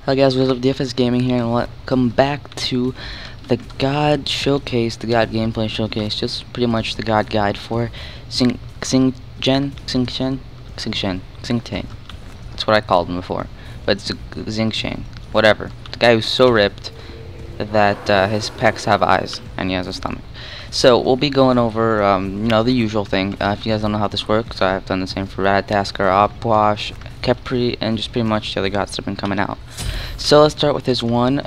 Hi guys, what's up? DFS Gaming here, and welcome back to the God Showcase, the God Gameplay Showcase. Just pretty much the God Guide for Xing Tian. That's what I called him before, but it's Xing Tian, whatever. The guy who's so ripped that his pecs have eyes and he has a stomach. So we'll be going over, the usual thing. If you guys don't know how this works, I've done the same for Radatasker, Opwash, Kepri, and just pretty much the other gods that have been coming out. So let's start with his one.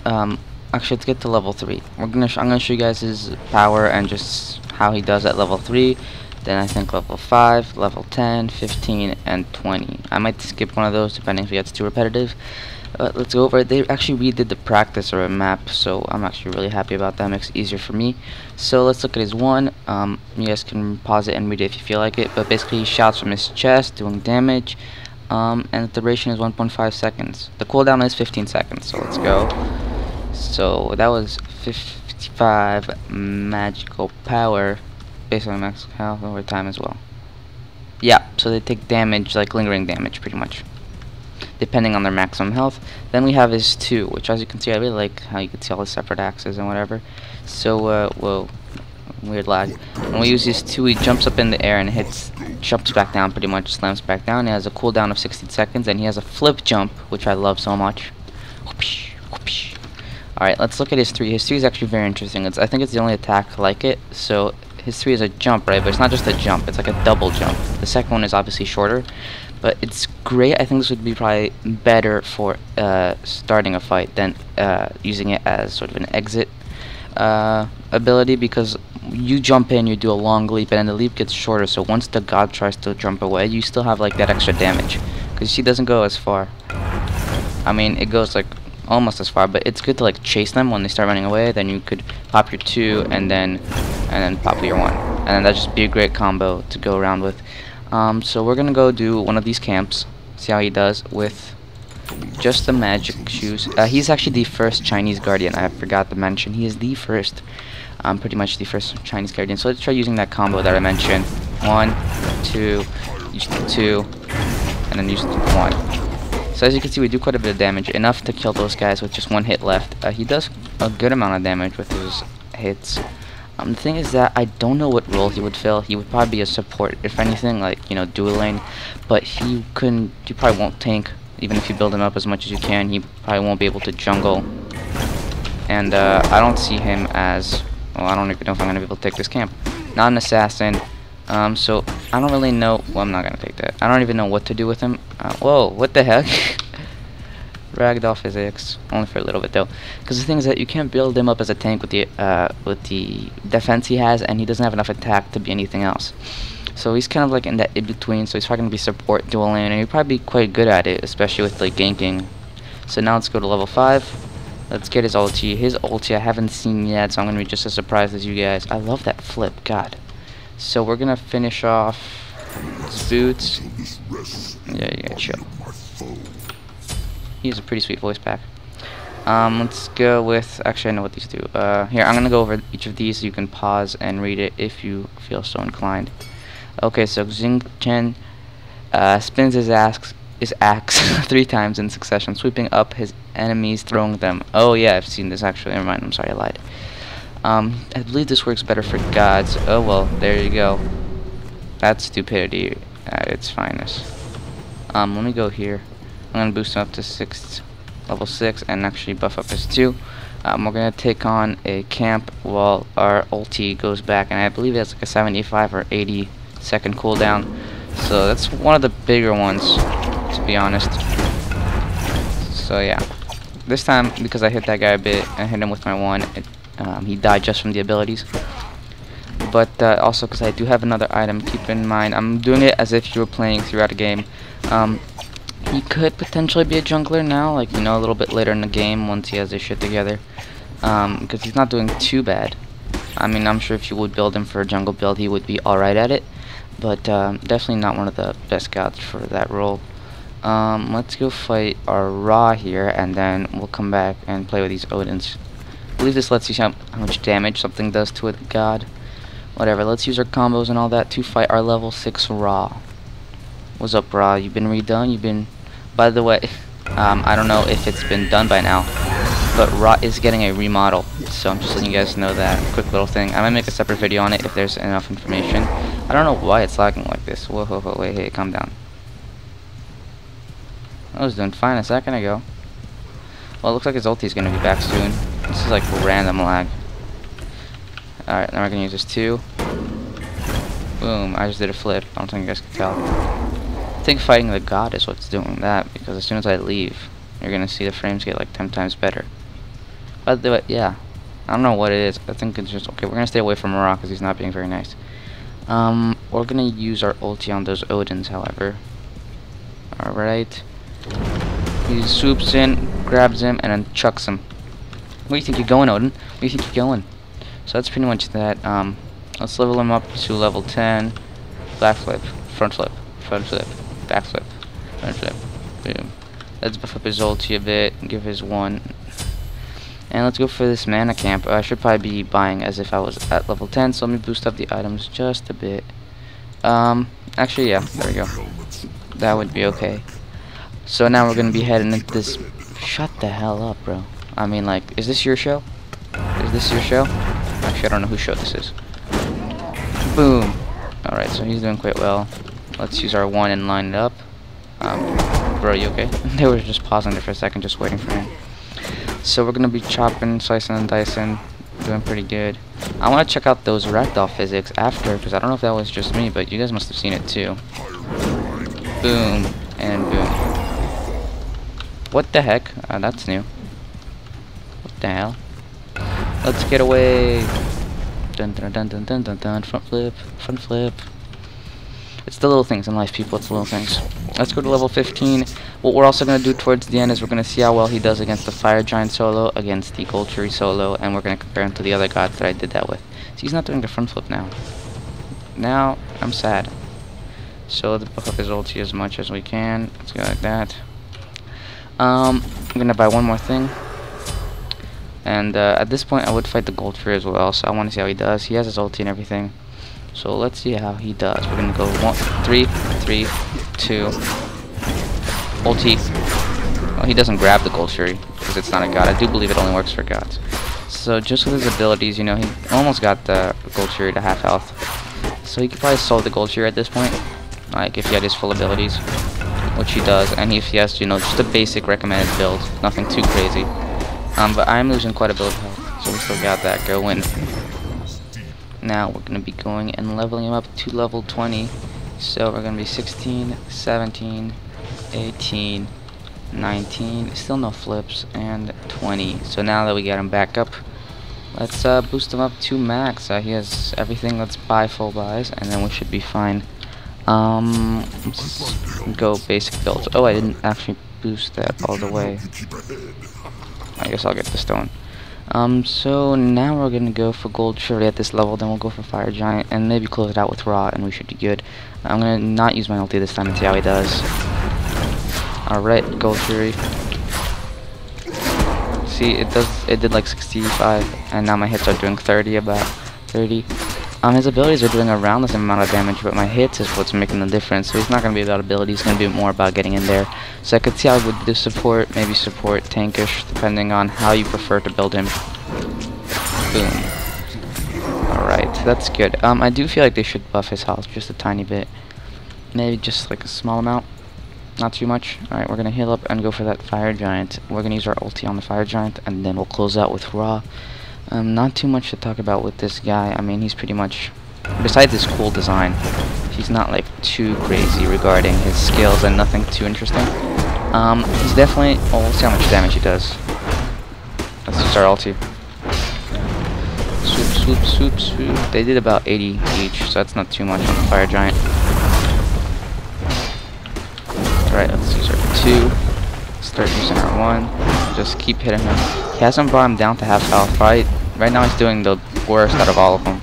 Actually, let's get to level 3. I'm gonna show you guys his power and just how he does at level 3. Then I think level 5, level 10, 15, and 20. I might skip one of those depending if it gets too repetitive. Let's go over it. They actually redid the practice or a map, so I'm actually really happy about that. Makes it easier for me. So let's look at his one. You guys can pause it and read it if you feel like it. But basically, he shouts from his chest, doing damage. And the duration is 1.5 seconds. The cooldown is 15 seconds. So let's go. So that was 55 magical power, based on max health over time as well. Yeah. So they take damage, like lingering damage, pretty much, depending on their maximum health. Then we have his 2, which, as you can see, I really like how you can see all the separate axes and whatever. So, whoa, weird lag. When we use his 2, he jumps up in the air and jumps back down, pretty much, slams back down. He has a cooldown of 16 seconds, and he has a flip jump, which I love so much. Alright, let's look at his 3. His 3 is actually very interesting. I think it's the only attack like it. So, his 3 is a jump, right? But it's not just a jump, it's like a double jump. The second one is obviously shorter, but it's great. I think this would be probably better for starting a fight than using it as sort of an exit ability, because you jump in, you do a long leap, and then the leap gets shorter, so once the god tries to jump away, you still have like that extra damage, because she doesn't go as far. I mean, it goes like almost as far, but it's good to like chase them when they start running away. Then you could pop your 2 and then pop your 1, and then that'd just be a great combo to go around with. So we're gonna go do one of these camps, see how he does with just the magic shoes. He's actually the first Chinese guardian. I forgot to mention he is the first, pretty much the first Chinese guardian. So let's try using that combo that I mentioned: 1, 2, use the 2, and then use the 1. So as you can see, we do quite a bit of damage, enough to kill those guys with just 1 hit left. He does a good amount of damage with his hits. The thing is that I don't know what role he would fill. He would probably be a support, if anything, like, dueling. But he probably won't tank, even if you build him up as much as you can. He probably won't be able to jungle. And I don't see him as, well, I don't even know if I'm going to be able to take this camp. Not an assassin. So I don't really know. Well, I'm not going to take that. I don't even know what to do with him. Whoa, what the heck? Ragdoll physics, only for a little bit though, because the thing is that you can't build him up as a tank with the defense he has, and he doesn't have enough attack to be anything else. So he's kind of like in that in between. So he's probably gonna be support dueling, and he'd probably be quite good at it, especially with like ganking. So now let's go to level 5. Let's get his ulti. His ulti I haven't seen yet, so I'm gonna be just as surprised as you guys. I love that flip, God. So we're gonna finish off his boots. Yeah, chill. He has a pretty sweet voice pack. Let's go with, actually I know what these do. Here, I'm gonna go over each of these so you can pause and read it if you feel so inclined. Okay, so Xing Tian spins his axe 3 times in succession, sweeping up his enemies, throwing them. Oh yeah, I've seen this actually. Never mind, I'm sorry, I lied. I believe this works better for gods. Oh well, there you go. That's stupidity at its finest. Let me go here. I'm gonna boost him up to level 6, and actually buff up his 2. We're gonna take on a camp while our ulti goes back, and I believe it has like a 75 or 80 second cooldown. So that's one of the bigger ones, to be honest. So yeah, this time because I hit that guy a bit, I hit him with my 1. He died just from the abilities. But also because I do have another item. Keep in mind, I'm doing it as if you were playing throughout a game. He could potentially be a jungler now, like, a little bit later in the game once he has his shit together. Because he's not doing too bad. I mean, I'm sure if you would build him for a jungle build, he would be alright at it. But definitely not one of the best gods for that role. Let's go fight our Ra here, and then we'll come back and play with these Odins. I believe this lets you see how much damage something does to a god. Whatever, let's use our combos and all that to fight our level 6 Ra. What's up, Ra? You've been redone? By the way, I don't know if it's been done by now, but Ra is getting a remodel, so I'm just letting you guys know that. Quick little thing. I might make a separate video on it if there's enough information. I don't know why it's lagging like this. Whoa, whoa, whoa, wait, hey, calm down. I was doing fine a second ago. Well, it looks like his ulti is going to be back soon. This is like random lag. Alright, now we're going to use this 2. Boom, I just did a flip. I don't think you guys can tell. I think fighting the god is what's doing that, because as soon as I leave, you're going to see the frames get like 10 times better. By the way, yeah. I don't know what it is. I think it's just... Okay, we're going to stay away from Ra because he's not being very nice. We're going to use our ulti on those Odins, however. Alright. He swoops in, grabs him, and then chucks him. Where do you think you're going, Odin? Where do you think you're going? So that's pretty much that. Let's level him up to level 10. Back flip, front flip, back flip, front flip. Boom. Let's buff up his ulti a bit, give his 1. And let's go for this mana camp. I should probably be buying as if I was at level 10, so let me boost up the items just a bit. Actually, yeah, there we go. That would be okay. So now we're gonna be heading into this. Shut the hell up, bro. I mean, like, is this your show? Is this your show? Actually, I don't know whose show this is. Boom. Alright, so he's doing quite well. Let's use our 1 and line it up. Bro, you okay? They were just pausing there for a second, just waiting for him. So we're gonna be chopping, slicing, and dicing. Doing pretty good. I want to check out those ragdoll physics after, because I don't know if that was just me, but you guys must have seen it too. Boom and boom. What the heck? That's new. What the hell? Let's get away. Dun dun dun dun dun dun dun. Front flip. Front flip. It's the little things in life, people. It's the little things. Let's go to level 15. What we're also going to do towards the end is we're going to see how well he does against the Fire Giant solo, against the Gold Tree solo, and we're going to compare him to the other gods that I did that with. See, he's not doing the front flip now. Now, I'm sad. So let's buff up his ulti as much as we can. Let's go like that. I'm going to buy one more thing. And at this point, I would fight the Gold Tree as well, so I want to see how he does. He has his ulti and everything. So let's see how he does. We're gonna go 1, 3, 3, 2. Ulti. Well, he doesn't grab the Gold Tree because it's not a god. I do believe it only works for gods. So just with his abilities, you know, he almost got the Gold Tree to half health. So he could probably solve the Gold Tree at this point, like if he had his full abilities, which he does. And if he has, you know, just a basic recommended build, nothing too crazy. But I'm losing quite a bit of health, so we still got that going. Now we're going to be going and leveling him up to level 20. So we're going to be 16, 17, 18, 19, still no flips, and 20. So now that we got him back up, let's boost him up to max. He has everything. Let's buy full buys, and then we should be fine. Let's go basic builds. Oh, I didn't actually boost that all the way. I guess I'll get the stone. So now we're gonna go for Gold Tree at this level, then we'll go for Fire Giant, and maybe close it out with Ra, and we should be good. I'm gonna not use my ulti this time and see how he does. Alright, Gold Tree. See, it did like 65, and now my hits are doing 30, about 30. His abilities are doing around the same amount of damage, but my hits is what's making the difference. So he's not going to be about ability, he's going to be more about getting in there. So I could see how I would do support, maybe support tankish, depending on how you prefer to build him. Boom. Alright, that's good. I do feel like they should buff his health just a tiny bit. Maybe just like a small amount. Not too much. Alright, we're going to heal up and go for that Fire Giant. We're going to use our ulti on the Fire Giant, and then we'll close out with Ra. Not too much to talk about with this guy. I mean, he's pretty much, besides his cool design, he's not like too crazy regarding his skills and nothing too interesting. He's definitely, oh, we'll see how much damage he does. Let's use our ulti. Swoop, swoop, swoop, swoop. They did about 80 each, so that's not too much on the Fire Giant. Alright, let's use our 2. Start using our 1. Just keep hitting him. He hasn't brought him down to half health. Right now he's doing the worst out of all of them.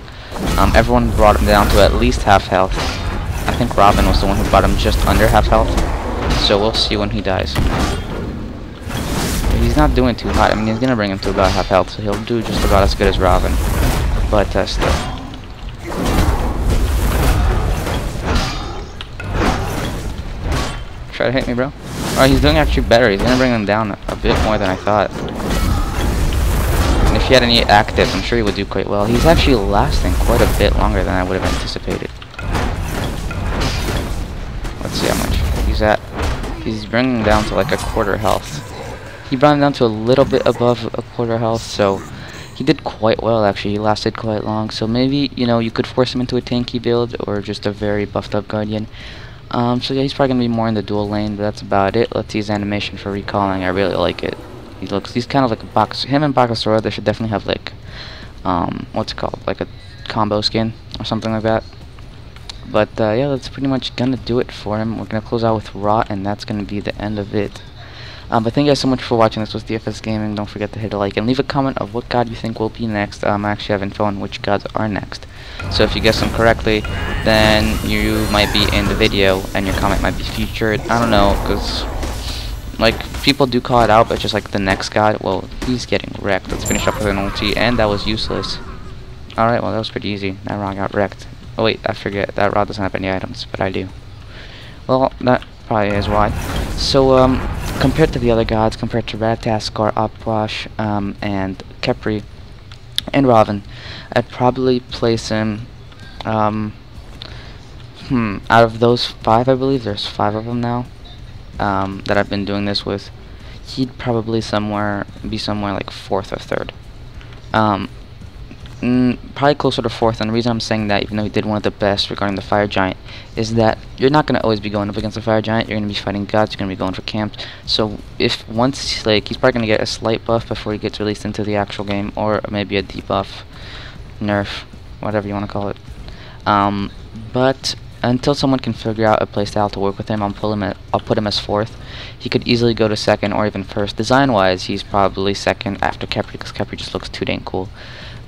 Everyone brought him down to at least half health. I think Robin was the one who brought him just under half health. So we'll see when he dies. He's not doing too hot. I mean, he's gonna bring him to about half health, so he'll do just about as good as Robin. But still. Try to hit me, bro. Oh, he's doing actually better. He's gonna bring him down a bit more than I thought. And if he had any active, I'm sure he would do quite well. He's actually lasting quite a bit longer than I would have anticipated. Let's see how much he's at. He's bringing him down to like a quarter health. He brought him down to a little bit above a quarter health, so he did quite well actually. He lasted quite long, so maybe, you know, you could force him into a tanky build or just a very buffed up Guardian. So yeah, he's probably gonna be more in the dual lane, but that's about it. Let's see his animation for recalling. I really like it. He's kind of like a box. Him and Bakasura, they should definitely have like, what's it called? Like a combo skin or something like that. But yeah, that's pretty much gonna do it for him. We're gonna close out with Rot, and that's gonna be the end of it. But thank you guys so much for watching. This was DFS Gaming. Don't forget to hit a like and leave a comment of what god you think will be next. I actually have info on which gods are next. So if you guess them correctly, then you might be in the video and your comment might be featured. I don't know, because like people do call it out, but just like the next god, well, he's getting wrecked. Let's finish up with an ulti, and that was useless. Alright, well, that was pretty easy. That Rod got wrecked. Oh wait, I forget. That Rod doesn't have any items, but I do. Well, that probably is why. So, compared to the other gods, compared to Rataskar, Opwash, and Kepri, and Raven, I'd probably place him, out of those 5, I believe, there's 5 of them now, that I've been doing this with, he'd probably be somewhere like 4th or 3rd. Probably closer to 4th, and the reason I'm saying that, even though he did one of the best regarding the Fire Giant, is that you're not going to always be going up against the Fire Giant. You're going to be fighting gods, you're going to be going for camps. So if once, like, he's probably going to get a slight buff before he gets released into the actual game, or maybe a debuff, nerf, whatever you want to call it. But until someone can figure out a playstyle to work with him, I'll put him as 4th. He could easily go to 2nd or even 1st. Design-wise, he's probably 2nd after Kepri, because Kepri just looks too dang cool.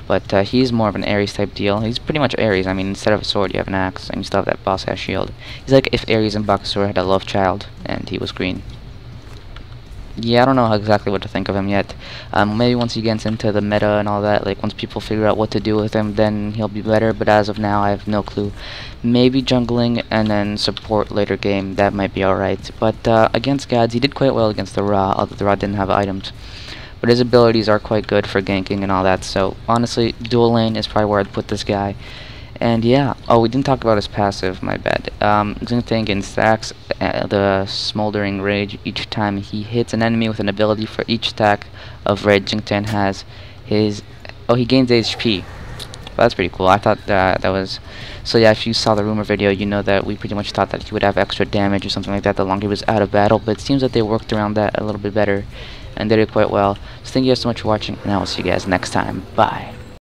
But he's more of an Ares type deal. He's pretty much Ares. I mean, instead of a sword, you have an axe, and you still have that boss ass shield. He's like if Ares and Bakasura had a love child, and he was green. Yeah, I don't know exactly what to think of him yet. Maybe once he gets into the meta and all that, like once people figure out what to do with him, then he'll be better. But as of now, I have no clue. Maybe jungling and then support later game. That might be alright. But against gods, he did quite well against the Ra, although the Ra didn't have items. But his abilities are quite good for ganking and all that, so honestly, dual lane is probably where I'd put this guy. And yeah, oh, we didn't talk about his passive, my bad. Xing Tian stacks the Smoldering Rage each time he hits an enemy with an ability. For each stack of Rage, Xing Tian has his... oh, he gains HP. Well, that's pretty cool. I thought that was... so yeah, if you saw the rumor video, you know that we pretty much thought that he would have extra damage or something like that the longer he was out of battle, but it seems that they worked around that a little bit better and did it quite well. So thank you guys so much for watching, and I will see you guys next time. Bye.